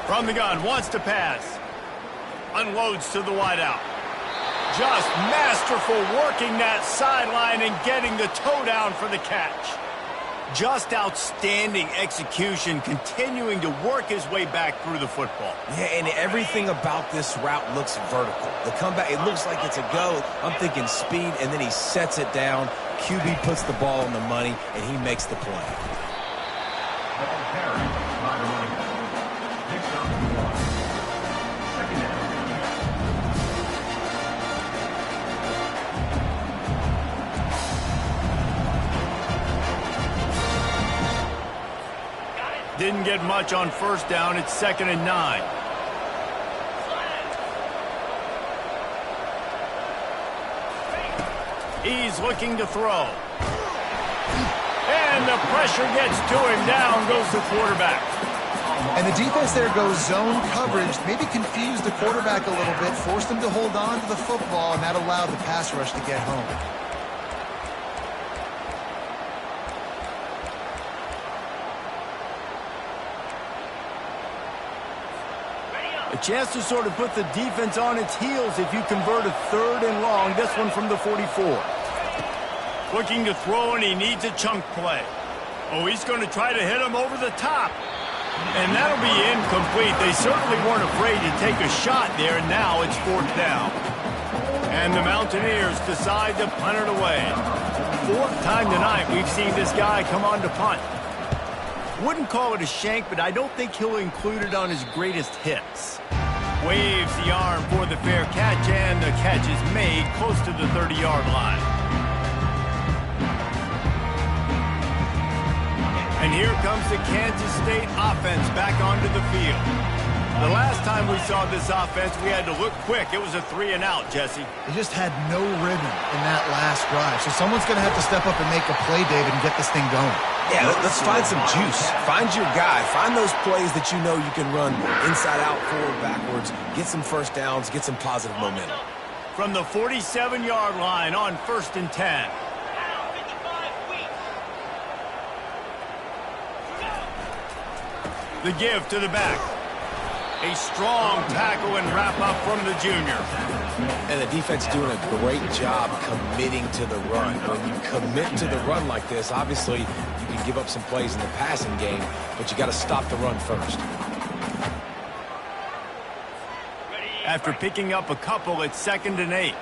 From the gun, wants to pass. Unloads to the wideout. Just masterful working that sideline and getting the toe down for the catch. Just outstanding execution, continuing to work his way back through the football. Yeah, and everything about this route looks vertical. The comeback, it looks like it's a go. I'm thinking speed, and then he sets it down. QB puts the ball on the money, and he makes the play. Ball carried by the running back. Picks up 1. 2nd down. didn't get much on first down. It's 2nd and 9. He's looking to throw. And the pressure gets to him. Down goes the quarterback. And the defense there goes zone coverage, maybe confused the quarterback a little bit, forced him to hold on to the football, and that allowed the pass rush to get home. A chance to sort of put the defense on its heels if you convert a 3rd and long. This one from the 44. Looking to throw, and he needs a chunk play. Oh, he's going to try to hit him over the top. And that'll be incomplete. They certainly weren't afraid to take a shot there, and now it's 4th down. And the Mountaineers decide to punt it away. 4th time tonight we've seen this guy come on to punt. Wouldn't call it a shank, but I don't think he'll include it on his greatest hits. Waves the arm for the fair catch, and the catch is made close to the 30-yard line. And here comes the Kansas State offense back onto the field. The last time we saw this offense, we had to look quick. It was a 3-and-out, Jesse. They just had no rhythm in that last drive. So someone's going to have to step up and make a play, David, and get this thing going. Yeah, let's find some juice. Find your guy. Find those plays that you know you can run inside out, forward, backwards. Get some first downs. Get some positive momentum. From the 47-yard line on 1st and 10. The give to the back. A strong tackle and wrap-up from the junior. And the defense doing a great job committing to the run. When you commit to the run like this, obviously you can give up some plays in the passing game, but you got to stop the run first. After picking up a couple, it's 2nd and 8.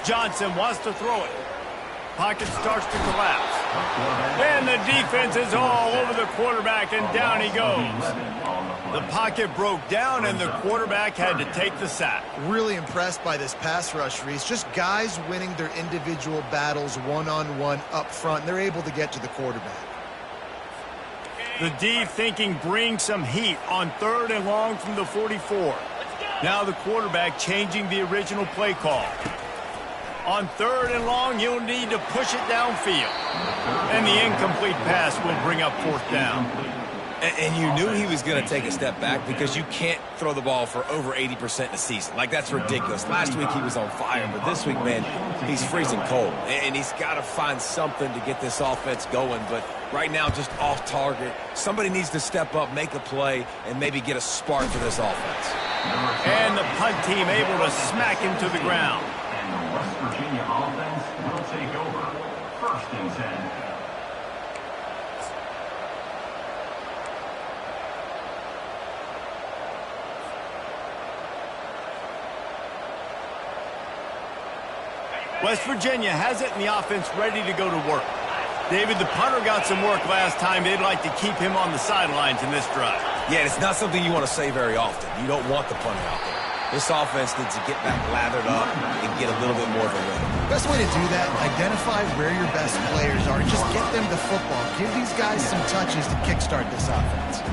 Johnson wants to throw it. Pocket starts to collapse. And the defense is all over the quarterback, and down he goes. The pocket broke down, and the quarterback had to take the sack. Really impressed by this pass rush, Reese. Just guys winning their individual battles one-on-one up front. They're able to get to the quarterback. The D thinking bring some heat on 3rd and long from the 44. Now the quarterback changing the original play call. On 3rd and long, he'll need to push it downfield. And the incomplete pass will bring up 4th down. And you knew he was going to take a step back because you can't throw the ball for over 80% in a season. Like, that's ridiculous. Last week he was on fire, but this week, man, he's freezing cold. And he's got to find something to get this offense going. But right now, just off target. Somebody needs to step up, make a play, and maybe get a spark for this offense. And the punt team able to smack him to the ground. And the West Virginia offense will take over. 1st and 10. West Virginia has it, and the offense ready to go to work. David, the punter got some work last time. They'd like to keep him on the sidelines in this drive. Yeah, it's not something you want to say very often. You don't want the punter out there. This offense needs to get back lathered up and get a little bit more of a rhythm. Best way to do that, identify where your best players are. Just get them the football. Give these guys some touches to kickstart this offense.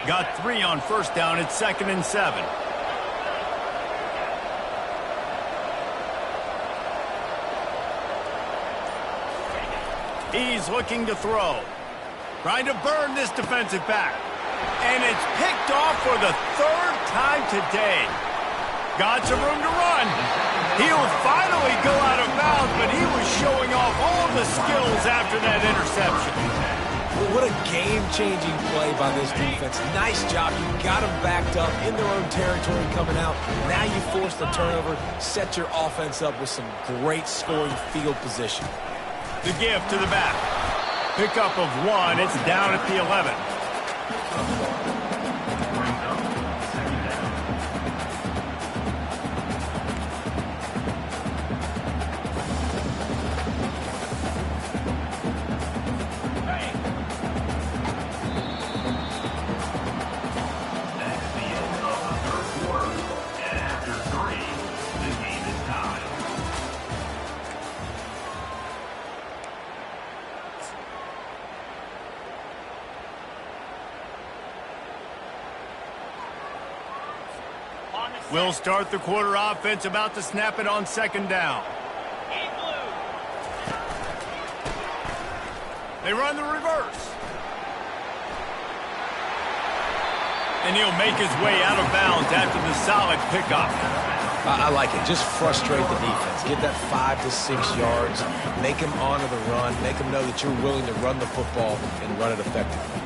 Got 3 on 1st down. It's 2nd and 7. He's looking to throw. Trying to burn this defensive back. And it's picked off for the 3rd time today. Got some room to run. He'll finally go out of bounds, but he was showing off all the skills after that interception. What a game-changing play by this defense. Nice job. You got them backed up in their own territory coming out. Now you force the turnover, set your offense up with some great scoring field position. The give to the back. Pickup of 1. It's down at the 11. We'll start the quarter offense, about to snap it on second down. In blue. They run the reverse. And he'll make his way out of bounds after the solid pickup. I like it. Just frustrate the defense. Get that 5 to 6 yards. Make them honor the run. Make them know that you're willing to run the football and run it effectively.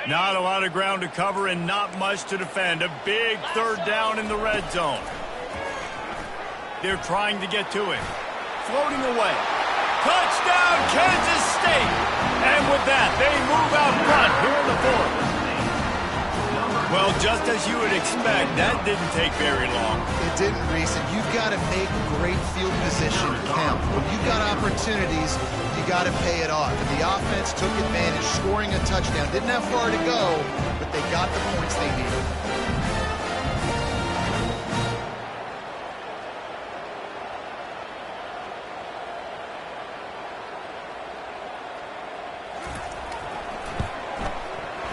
Not a lot of ground to cover and not much to defend. A big third down in the red zone. They're trying to get to him. Floating away. Touchdown, Kansas State! And with that, they move out front here in the fourth. Well, just as you would expect, that didn't take very long. It didn't, Reese, and you've got to make great field position count. When you've got opportunities, you got to pay it off. And the offense took advantage, scoring a touchdown. Didn't have far to go, but they got the points they needed.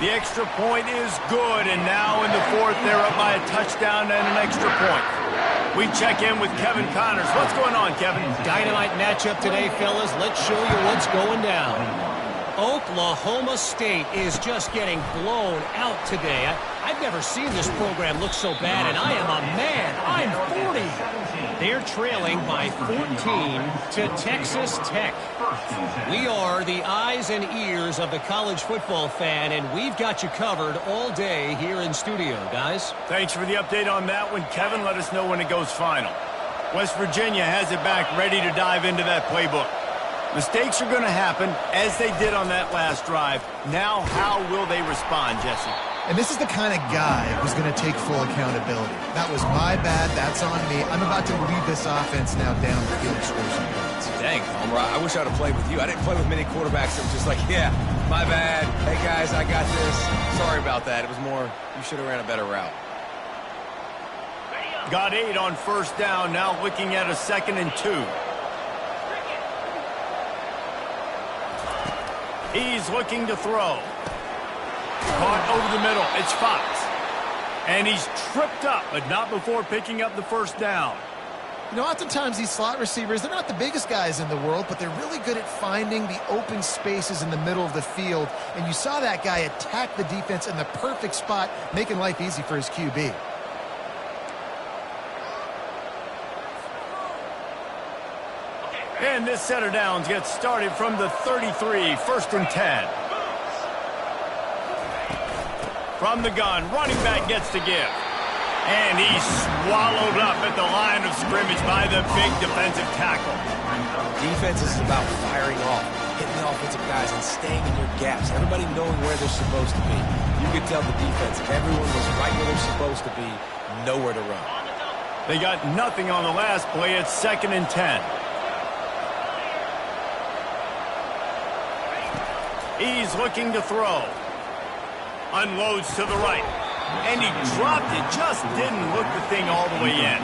The extra point is good, and now in the fourth, they're up by a touchdown and an extra point. We check in with Kevin Connors. What's going on, Kevin? Dynamite matchup today, fellas. Let's show you what's going down. Oklahoma State is just getting blown out today. I've never seen this program look so bad, and I am a man. I'm 40. They're trailing by 14 to Texas Tech. We are the eyes and ears of the college football fan, and we've got you covered all day here in studio, guys. Thanks for the update on that one, Kevin. Let us know when it goes final. West Virginia has it back, ready to dive into that playbook. Mistakes are going to happen, as they did on that last drive. Now, how will they respond, Jesse? And this is the kind of guy who's going to take full accountability. That was my bad. That's on me. I'm about to lead this offense now down the field and score some points. Dang, Homer, I wish I'd have played with you. I didn't play with many quarterbacks that were just like, yeah, my bad. Hey, guys, I got this. Sorry about that. It was more, you should have ran a better route. Got 8 on first down, now looking at a 2nd and 2. He's looking to throw. Caught over the middle. It's Fox. And he's tripped up, but not before picking up the first down. You know, oftentimes these slot receivers, they're not the biggest guys in the world, but they're really good at finding the open spaces in the middle of the field. And you saw that guy attack the defense in the perfect spot, making life easy for his QB. And this set of downs gets started from the 33, 1st and 10. From the gun, running back gets to give. And he's swallowed up at the line of scrimmage by the big defensive tackle. Defense is about firing off, hitting the offensive guys and staying in your gaps. Everybody knowing where they're supposed to be. You could tell the defense, if everyone was right where they're supposed to be, nowhere to run. They got nothing on the last play. It's 2nd and 10. He's looking to throw. Unloads to the right. And he dropped it. Just didn't look the thing all the way in.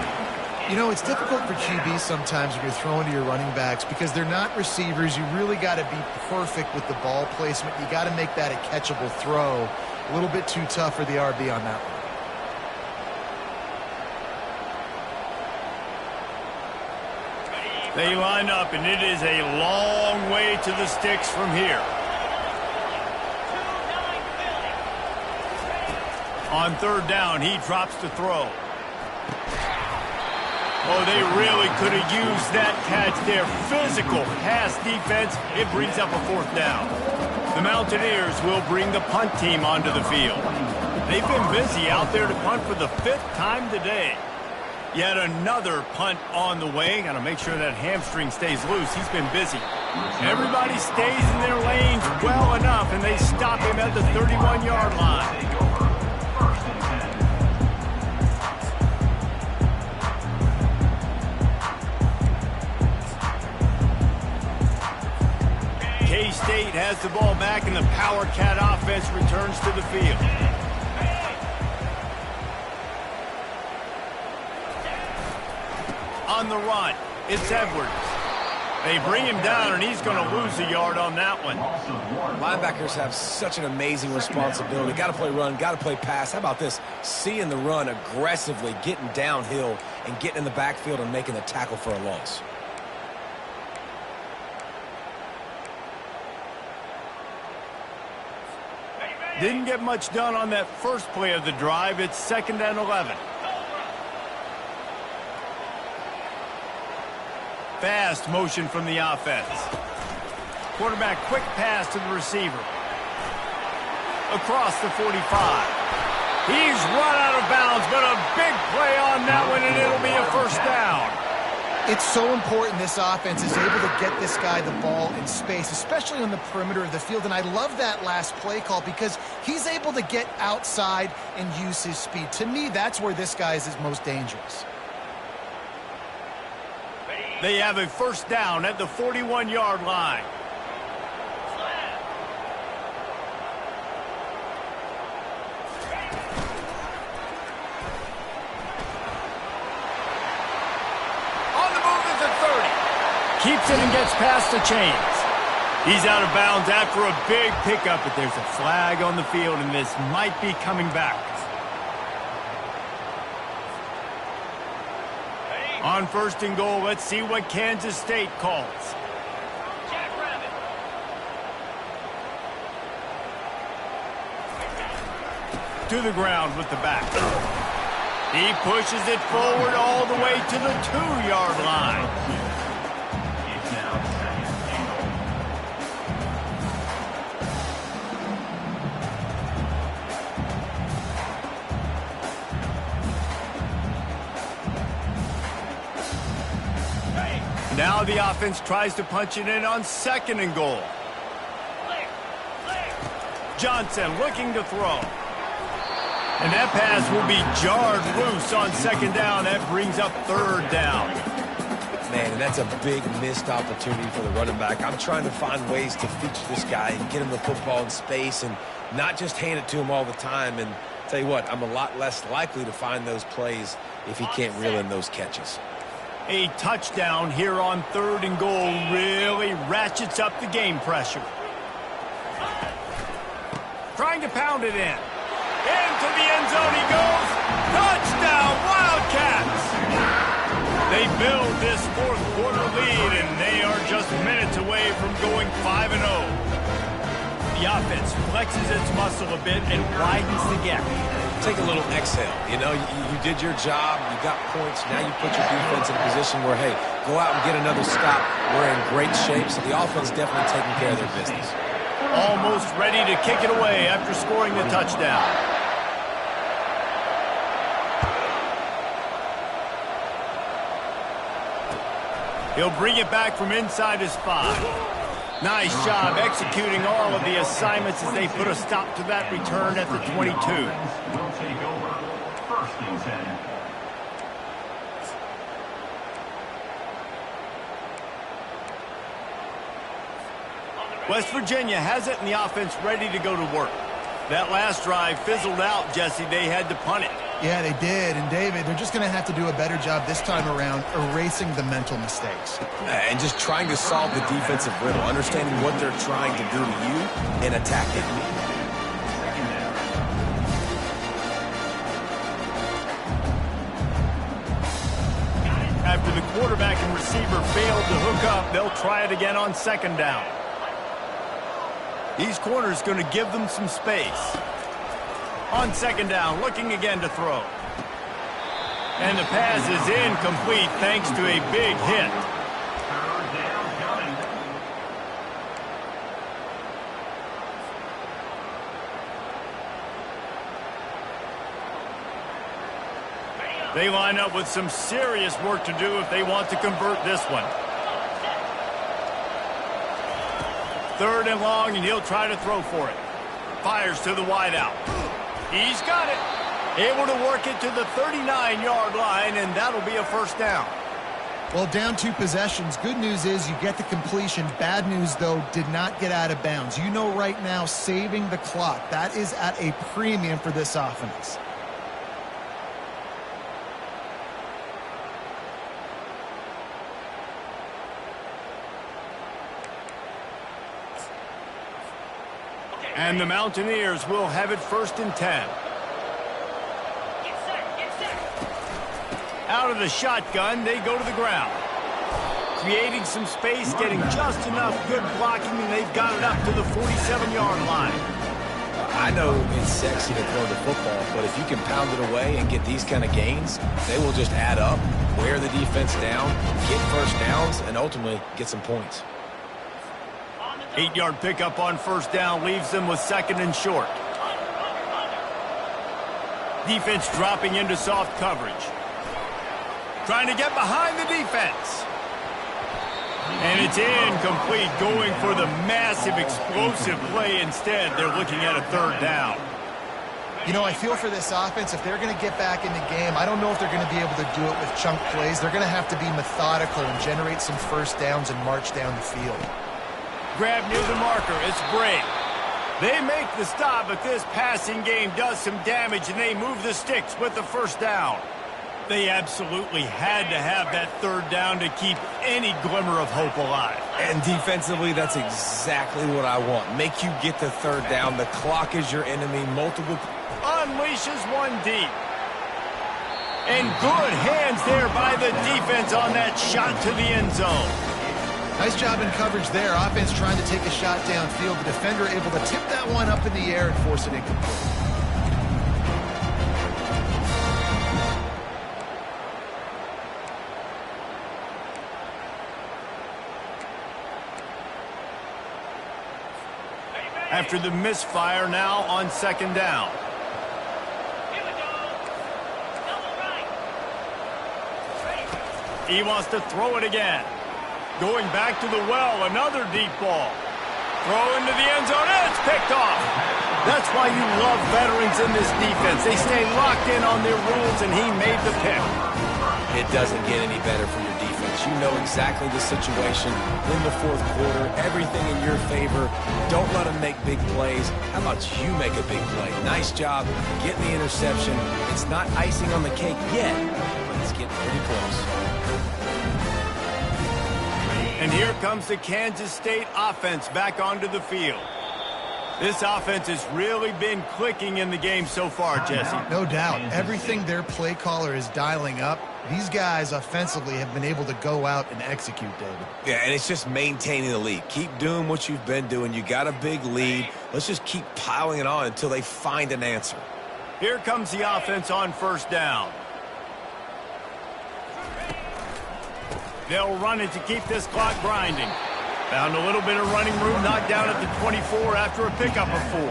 You know, it's difficult for QBs sometimes when you're throwing to your running backs because they're not receivers. You really got to be perfect with the ball placement. You got to make that a catchable throw. A little bit too tough for the RB on that one. They line up, and it is a long way to the sticks from here. On third down, he drops to throw. Oh, they really could have used that catch there. Physical pass defense. It brings up a 4th down. The Mountaineers will bring the punt team onto the field. They've been busy out there to punt for the 5th time today. Yet another punt on the way. Got to make sure that hamstring stays loose. He's been busy. Everybody stays in their lanes well enough, and they stop him at the 31-yard line. State has the ball back, and the Power Cat offense returns to the field. On the run, it's Edwards. They bring him down, and he's going to lose a yard on that one. Linebackers have such an amazing responsibility. Got to play run, got to play pass. How about this? Seeing the run aggressively, getting downhill, and getting in the backfield and making the tackle for a loss. Didn't get much done on that first play of the drive. It's 2nd and 11. Fast motion from the offense. Quarterback quick pass to the receiver. Across the 45. He's run out of bounds, but a big play on that one, and it'll be a first down. It's so important this offense is able to get this guy the ball in space, especially on the perimeter of the field. And I love that last play call because he's able to get outside and use his speed. To me, that's where this guy is his most dangerous. They have a first down at the 41-yard line. Keeps it and gets past the chains. He's out of bounds after a big pickup, but there's a flag on the field, and this might be coming back. On 1st and goal, let's see what Kansas State calls. To the ground with the back. He pushes it forward all the way to the 2-yard line. Now the offense tries to punch it in on 2nd and goal. Johnson looking to throw. And that pass will be jarred loose on 2nd down. That brings up 3rd down. Man, and that's a big missed opportunity for the running back. I'm trying to find ways to feature this guy and get him the football in space and not just hand it to him all the time. And tell you what, I'm a lot less likely to find those plays if he can't reel in those catches. A touchdown here on 3rd and goal really ratchets up the game pressure. Trying to pound it in. Into the end zone he goes. Touchdown, Wildcats! They build this 4th quarter lead, and they are just minutes away from going 5-0. The offense flexes its muscle a bit and widens the gap. Take a little exhale. You know, you did your job. You got points. Now you put your defense in a position where, hey, go out and get another stop. We're in great shape, so the offense definitely taking care of their business. Almost ready to kick it away after scoring the touchdown. He'll bring it back from inside his 5. Nice job executing all of the assignments as they put a stop to that return at the 22. Will take over. 1st and 10. West Virginia has it, and the offense ready to go to work. That last drive fizzled out, Jesse. They had to punt it. Yeah, they did. And, David, they're just going to have to do a better job this time around erasing the mental mistakes. And just trying to solve the defensive riddle, understanding what they're trying to do to you and attacking. After the quarterback and receiver failed to hook up, they'll try it again on 2nd down. These corners going to give them some space. On 2nd down, looking again to throw. And the pass is incomplete thanks to a big hit. 3rd down coming. They line up with some serious work to do if they want to convert this one. 3rd and long, and he'll try to throw for it. Fires to the wideout. He's got it. Able to work it to the 39-yard line, and that'll be a first down. Well, down 2 possessions. Good news is you get the completion. Bad news, though, did not get out of bounds. You know right now, saving the clock, that is at a premium for this offense. And the Mountaineers will have it 1st and 10. Out of the shotgun, they go to the ground. Creating some space, getting just enough good blocking, and they've got it up to the 47-yard line. I know it's sexy to throw the football, but if you can pound it away and get these kind of gains, they will just add up, wear the defense down, get first downs, and ultimately get some points. 8-yard pickup on 1st down leaves them with 2nd and short. Defense dropping into soft coverage. Trying to get behind the defense. And it's incomplete, going for the massive explosive play instead. They're looking at a 3rd down. You know, I feel for this offense, if they're going to get back in the game, I don't know if they're going to be able to do it with chunk plays. They're going to have to be methodical and generate some 1st downs and march down the field. Grab near the marker. It's Bray. They make the stop, but this passing game does some damage, and they move the sticks with the 1st down. They absolutely had to have that 3rd down to keep any glimmer of hope alive. And defensively, that's exactly what I want. Make you get the 3rd down. The clock is your enemy. Multiple. Unleashes one deep. And good hands there by the defense on that shot to the end zone. Nice job in coverage there. Offense trying to take a shot downfield. The defender able to tip that one up in the air and force it incomplete. After the misfire, now on 2nd down. Here we go. Double right. He wants to throw it again. Going back to the well, another deep ball. Throw into the end zone, and it's picked off. That's why you love veterans in this defense. They stay locked in on their rules, and he made the pick. It doesn't get any better for your defense. You know exactly the situation. In the 4th quarter, everything in your favor. Don't let them make big plays. How about you make a big play? Nice job getting the interception. It's not icing on the cake yet, but it's getting pretty close. And here comes the Kansas State offense back onto the field. This offense has really been clicking in the game so far, Jesse. No doubt. Everything their play caller is dialing up, these guys offensively have been able to go out and execute, David. Yeah, and it's just maintaining the lead. Keep doing what you've been doing. You got a big lead. Let's just keep piling it on until they find an answer. Here comes the offense on 1st down. They'll run it to keep this clock grinding. Found a little bit of running room, knocked down at the 24 after a pickup of 4.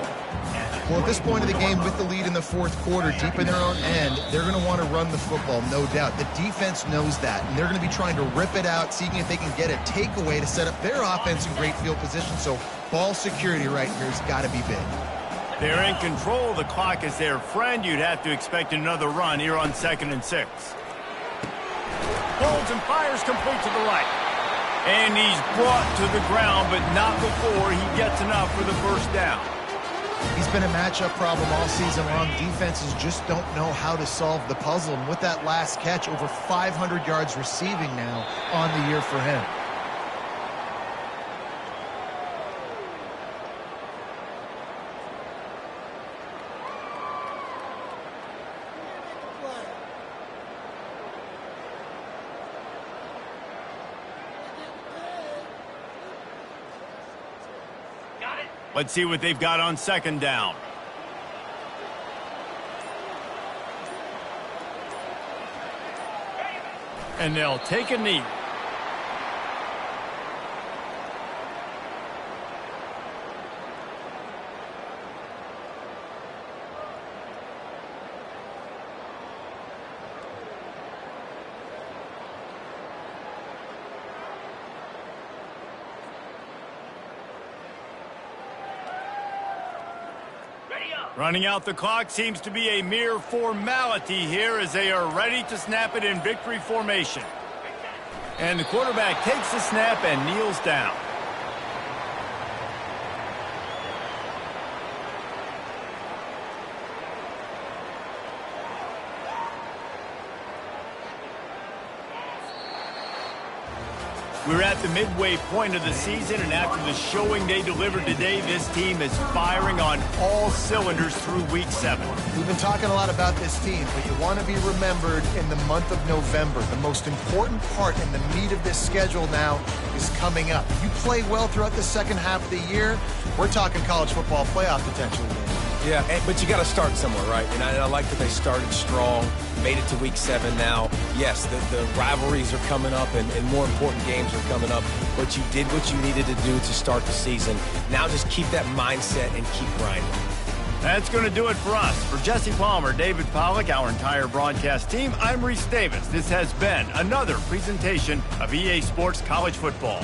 Well, at this point of the game, with the lead in the 4th quarter, deep in their own end, they're going to want to run the football, no doubt. The defense knows that, and they're going to be trying to rip it out, seeing if they can get a takeaway to set up their offense in great field position. So ball security right here has got to be big. They're in control. The clock is their friend. You'd have to expect another run here on 2nd and 6. Holds and fires complete to the right. And he's brought to the ground, but not before he gets enough for the 1st down. He's been a matchup problem all season long. Defenses just don't know how to solve the puzzle. And with that last catch, over 500 yards receiving now on the year for him. Let's see what they've got on 2nd down. And they'll take a knee. Running out the clock seems to be a mere formality here as they are ready to snap it in victory formation. And the quarterback takes the snap and kneels down. We're at the midway point of the season, and after the showing they delivered today, this team is firing on all cylinders through Week 7. We've been talking a lot about this team, but you want to be remembered in the month of November. The most important part and the meat of this schedule now is coming up. If you play well throughout the second half of the year, we're talking college football playoff potential. Yeah, but you got to start somewhere, right? And I like that they started strong, made it to Week 7 now. Yes, the rivalries are coming up, and more important games are coming up, but you did what you needed to do to start the season. Now just keep that mindset and keep grinding. That's going to do it for us. For Jesse Palmer, David Pollack, our entire broadcast team, I'm Reese Davis. This has been another presentation of EA Sports College Football.